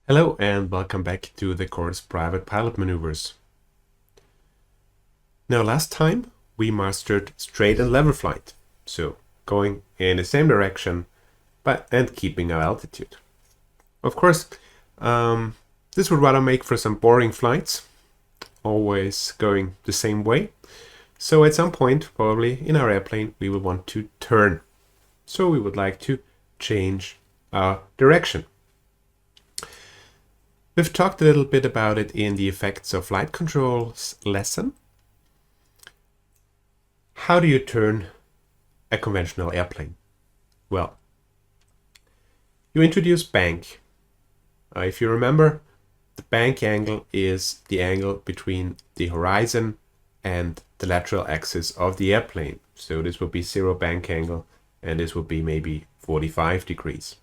Hello and welcome back to the course Private Pilot Maneuvers. Now last time we mastered straight and level flight, so going in the same direction and keeping our altitude. Of course, this would rather make for some boring flights, always going the same way. So at some point, probably in our airplane, we will want to turn. So we would like to change our direction. We've talked a little bit about it in the effects of flight controls lesson. How do you turn a conventional airplane? Well, you introduce bank. If you remember, the bank angle is the angle between the horizon and the lateral axis of the airplane. So this will be zero bank angle, and this will be maybe 45 degrees.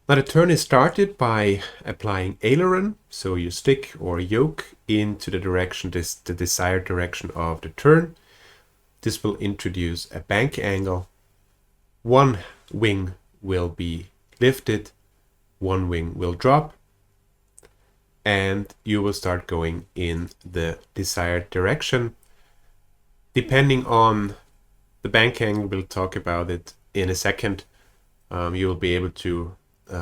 Now the turn is started by applying aileron, so you stick or yoke into the direction, the desired direction of the turn. This will introduce a bank angle. One wing will be lifted, one wing will drop, and you will start going in the desired direction. Depending on the bank angle, we'll talk about it in a second, you will be able to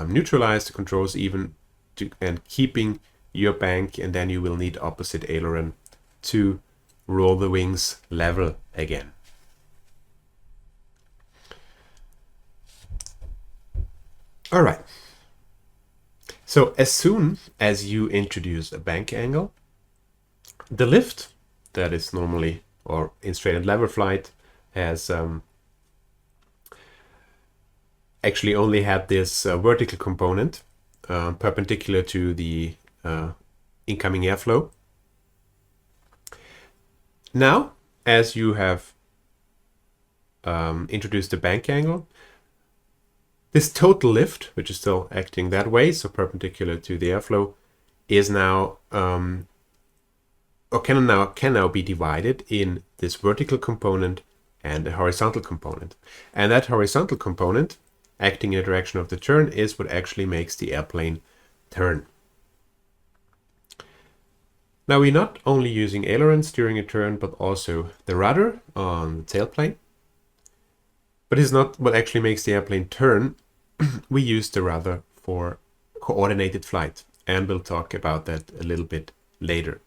neutralize the controls and keeping your bank, and then you will need opposite aileron to roll the wings level again. All right. So as soon as you introduce a bank angle, the lift that is normally or in straight and level flight has actually only had this vertical component perpendicular to the incoming airflow. Now, as you have introduced the bank angle, this total lift, which is still acting that way, so perpendicular to the airflow, is now can now be divided in this vertical component and a horizontal component. And that horizontal component, acting in the direction of the turn, is what actually makes the airplane turn. Now we're not only using ailerons during a turn, but also the rudder on the tailplane. But it's not what actually makes the airplane turn. We use the rudder for coordinated flight, and we'll talk about that a little bit later.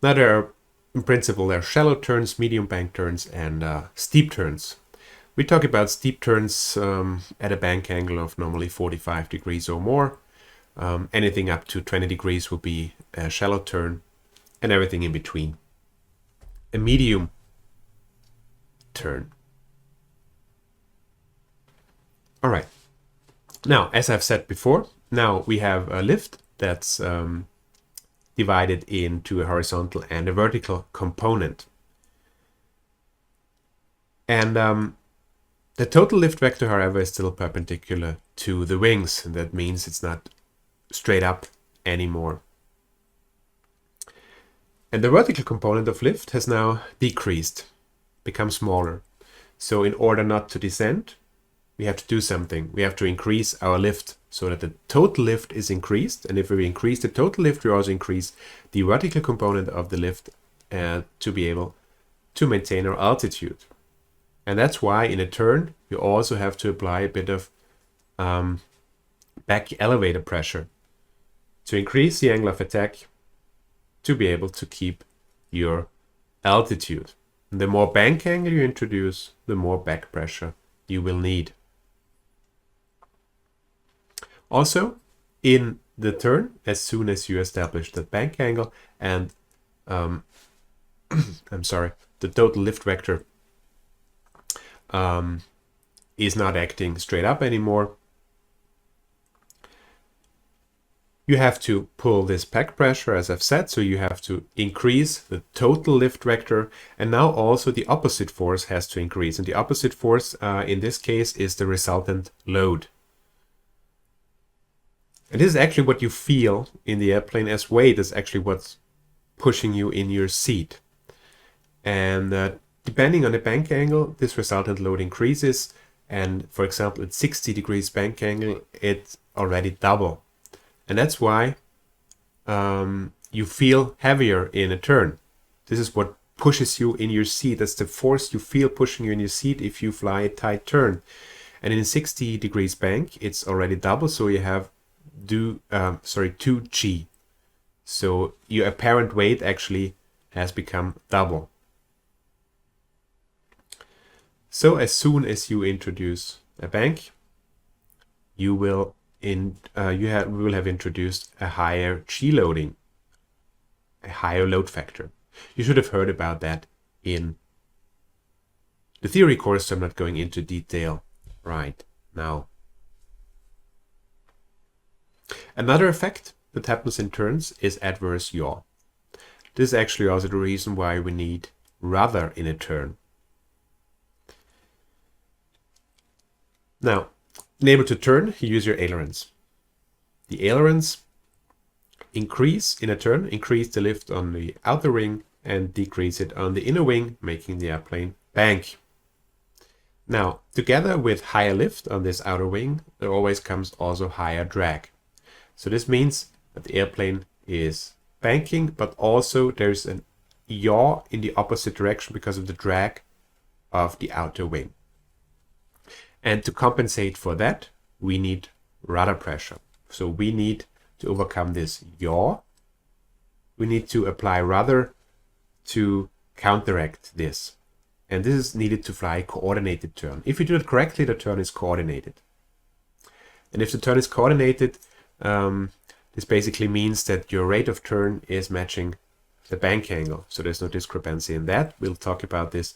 Now in principle, there are shallow turns, medium bank turns, and steep turns. We talk about steep turns at a bank angle of normally 45 degrees or more. Anything up to 20 degrees will be a shallow turn, and everything in between a medium turn. All right. Now, as I've said before, now we have a lift that's divided into a horizontal and a vertical component. And the total lift vector, however, is still perpendicular to the wings, and that means it's not straight up anymore. And the vertical component of lift has now decreased, become smaller. So in order not to descend, we have to do something. We have to increase our lift so that the total lift is increased. And if we increase the total lift, we also increase the vertical component of the lift to be able to maintain our altitude. And that's why in a turn, you also have to apply a bit of back elevator pressure to increase the angle of attack to be able to keep your altitude. And the more bank angle you introduce, the more back pressure you will need. Also, in the turn, as soon as you establish the bank angle and the total lift vector is not acting straight up anymore, you have to pull this back pressure, as I've said, so you have to increase the total lift vector, and now also the opposite force has to increase, and the opposite force in this case is the resultant load. And this is actually what you feel in the airplane as weight, is actually what's pushing you in your seat. And depending on the bank angle, this resultant load increases, And for example, at 60 degrees bank angle, it's already double. And that's why you feel heavier in a turn. This is what pushes you in your seat. That's the force you feel pushing you in your seat if you fly a tight turn. And in 60 degrees bank, it's already double, so you have 2g. So your apparent weight actually has become double. So as soon as you introduce a bank, we will have introduced a higher G loading, a higher load factor. You should have heard about that in the theory course, so I'm not going into detail right now. Another effect that happens in turns is adverse yaw. This is actually also the reason why we need rudder in a turn. Now, in able to turn, you use your ailerons. The ailerons increase in a turn, increase the lift on the outer wing and decrease it on the inner wing, making the airplane bank. Now, together with higher lift on this outer wing, there always comes also higher drag. So this means that the airplane is banking, but also there's an yaw in the opposite direction because of the drag of the outer wing. And to compensate for that, we need rudder pressure. So we need to overcome this yaw. We need to apply rudder to counteract this. And this is needed to fly a coordinated turn. If you do it correctly, the turn is coordinated. And if the turn is coordinated, this basically means that your rate of turn is matching the bank angle. So there's no discrepancy in that. We'll talk about this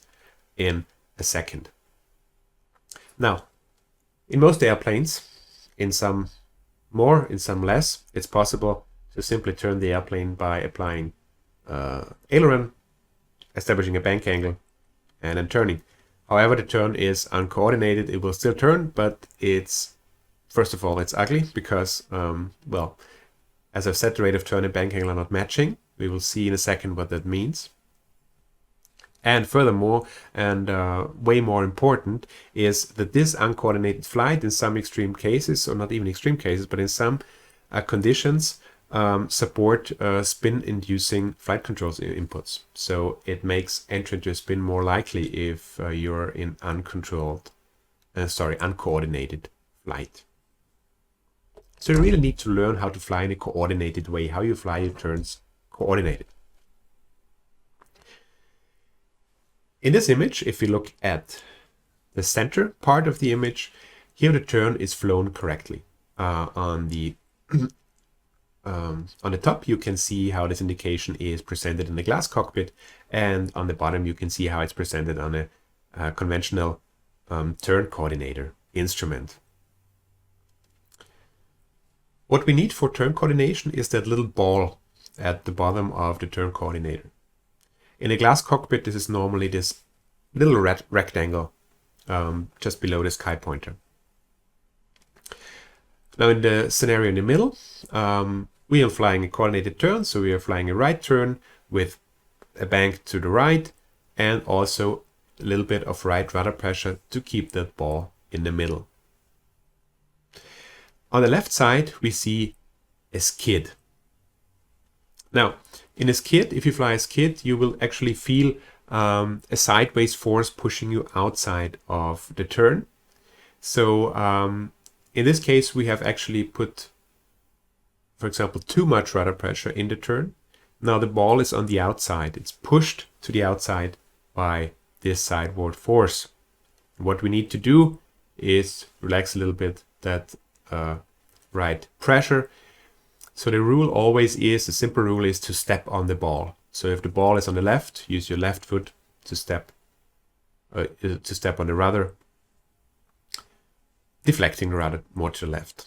in a second. Now, in most airplanes, in some more, in some less, it's possible to simply turn the airplane by applying aileron, establishing a bank angle, and then turning. However, the turn is uncoordinated. It will still turn, but it's, first of all, it's ugly because, well, as I've said, the rate of turn and bank angle are not matching. We will see in a second what that means. And furthermore, and way more important, is that this uncoordinated flight in some extreme cases, or not even extreme cases, but in some conditions, support spin-inducing flight controls inputs. So it makes entry into a spin more likely if you're in uncoordinated flight. So you really need to learn how to fly in a coordinated way, how you fly your turns coordinated. In this image, if we look at the center part of the image, here the turn is flown correctly. On the top, you can see how this indication is presented in the glass cockpit, and on the bottom, you can see how it's presented on a conventional turn coordinator instrument. What we need for turn coordination is that little ball at the bottom of the turn coordinator. In a glass cockpit, this is normally this little rectangle just below the sky pointer. Now in the scenario in the middle, we are flying a coordinated turn, so we are flying a right turn with a bank to the right and also a little bit of right rudder pressure to keep that ball in the middle. On the left side, we see a skid. Now, in a skid, if you fly a skid, you will actually feel a sideways force pushing you outside of the turn. So in this case, we have actually put, for example, too much rudder pressure in the turn. Now the ball is on the outside. It's pushed to the outside by this sideward force. What we need to do is relax a little bit that right pressure. So the rule always is, the simple rule is to step on the ball. So if the ball is on the left, use your left foot to step on the rudder, deflecting the rudder more to the left.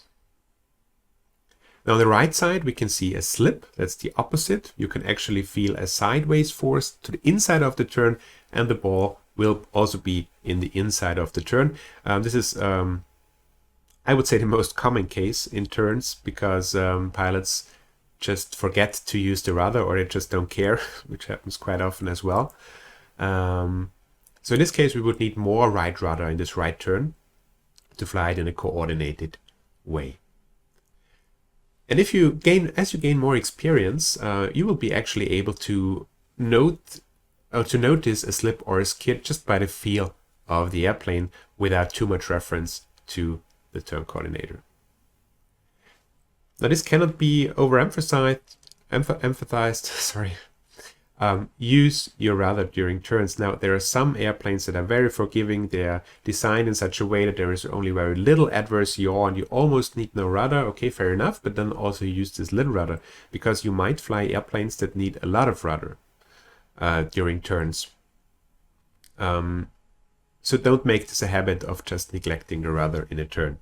Now on the right side, we can see a slip. That's the opposite. You can actually feel a sideways force to the inside of the turn, and the ball will also be in the inside of the turn. This is, I would say, the most common case in turns because pilots just forget to use the rudder or they just don't care, which happens quite often as well. So in this case, we would need more right rudder in this right turn. to fly it in a coordinated way. And if you as you gain more experience, you will be actually able to notice a slip or a skid just by the feel of the airplane without too much reference to the turn coordinator. Now this cannot be overemphasized. Sorry. Use your rudder during turns. Now there are some airplanes that are very forgiving. They are designed in such a way that there is only very little adverse yaw and you almost need no rudder. Okay, fair enough, but then also use this little rudder because you might fly airplanes that need a lot of rudder during turns. So don't make this a habit of just neglecting the rudder in a turn.